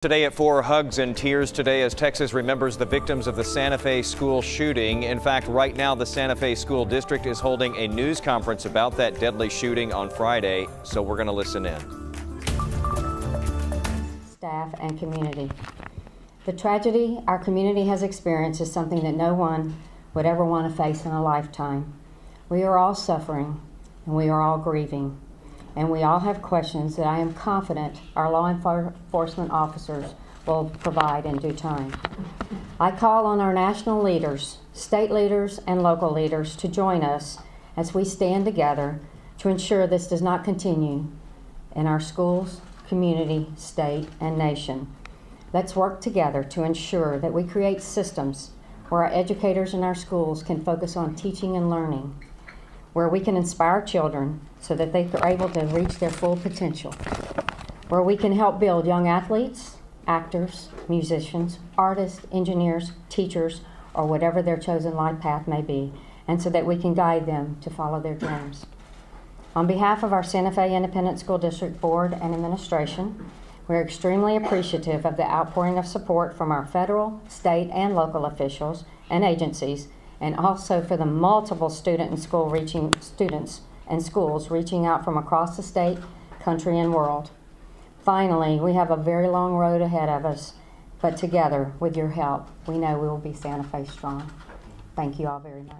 Today at 4, hugs and tears today as Texas remembers the victims of the Santa Fe school shooting. In fact, right now the Santa Fe School District is holding a news conference about that deadly shooting on Friday, so we're going to listen in. Staff and community. The tragedy our community has experienced is something that no one would ever want to face in a lifetime. We are all suffering and we are all grieving. And we all have questions that I am confident our law enforcement officers will provide in due time. I call on our national leaders, state leaders, and local leaders to join us as we stand together to ensure this does not continue in our schools, community, state, and nation. Let's work together to ensure that we create systems where our educators in our schools can focus on teaching and learning, where we can inspire children so that they are able to reach their full potential, where we can help build young athletes, actors, musicians, artists, engineers, teachers, or whatever their chosen life path may be, and so that we can guide them to follow their dreams. On behalf of our Santa Fe Independent School District Board and Administration, we're extremely appreciative of the outpouring of support from our federal, state, and local officials and agencies, and also for the multiple students and schools reaching out from across the state, country, and world. Finally, we have a very long road ahead of us, but together, with your help, we know we will be Santa Fe strong. Thank you all very much.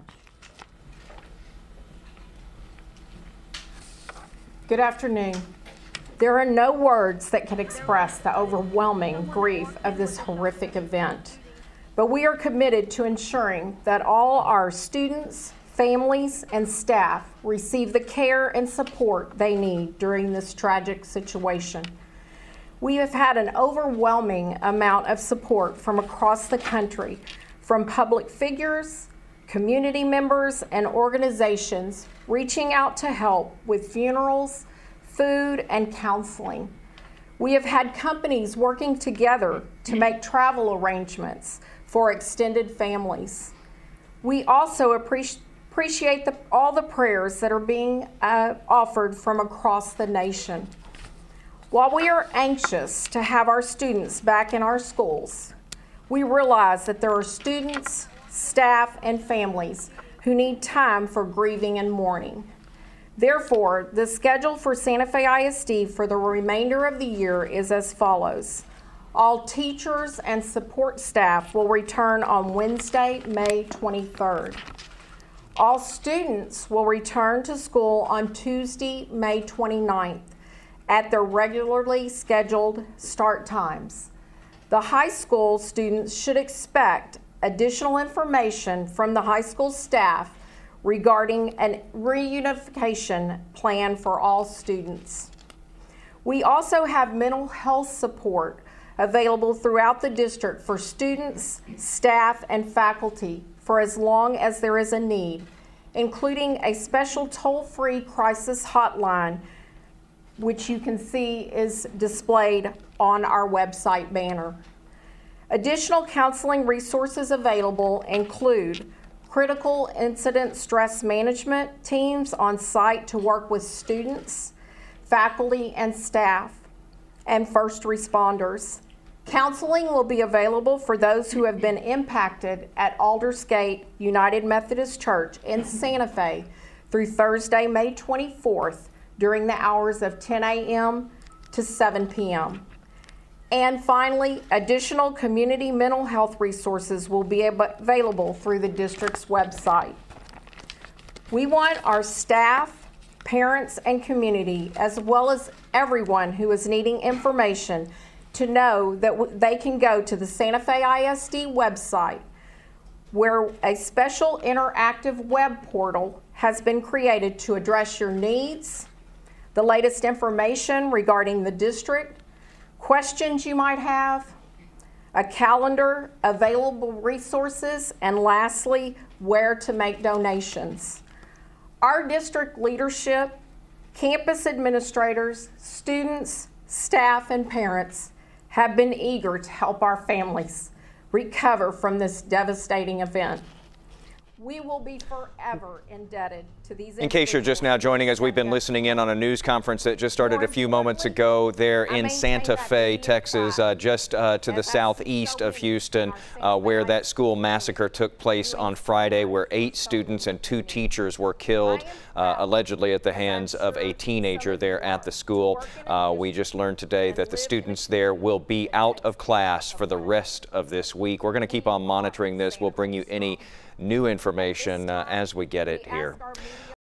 Good afternoon. There are no words that can express the overwhelming grief of this horrific event. But we are committed to ensuring that all our students, families, and staff receive the care and support they need during this tragic situation. We have had an overwhelming amount of support from across the country, from public figures, community members, and organizations reaching out to help with funerals, food, and counseling. We have had companies working together to make travel arrangements for extended families. We also appreciate all the prayers that are being offered from across the nation. While we are anxious to have our students back in our schools, we realize that there are students, staff, and families who need time for grieving and mourning. Therefore, the schedule for Santa Fe ISD for the remainder of the year is as follows. All teachers and support staff will return on Wednesday, May 23rd. All students will return to school on Tuesday, May 29th at their regularly scheduled start times. The high school students should expect additional information from the high school staff regarding a reunification plan for all students. We also have mental health support available throughout the district for students, staff, and faculty for as long as there is a need, including a special toll-free crisis hotline, which you can see is displayed on our website banner. Additional counseling resources available include critical incident stress management teams on site to work with students, faculty, and staff, and first responders. Counseling will be available for those who have been impacted at Aldersgate United Methodist Church in Santa Fe through Thursday, May 24th during the hours of 10 a.m. to 7 p.m. And finally, additional community mental health resources will be available through the district's website. We want our staff, parents, and community, as well as everyone who is needing information, to know that they can go to the Santa Fe ISD website, where a special interactive web portal has been created to address your needs, the latest information regarding the district, questions you might have, a calendar, available resources, and lastly, where to make donations. Our district leadership, campus administrators, students, staff, and parents have been eager to help our families recover from this devastating event. We will be forever indebted to to these In case you're just now joining us, we've been listening in on a news conference that just started a few moments ago there in Santa Fe, Texas, just to the southeast of Houston, where that school massacre took place on Friday, where 8 students and 2 teachers were killed, allegedly at the hands of a teenager there at the school. We just learned today that the students there will be out of class for the rest of this week. We're going to keep on monitoring this. We'll bring you any new information as we get it here.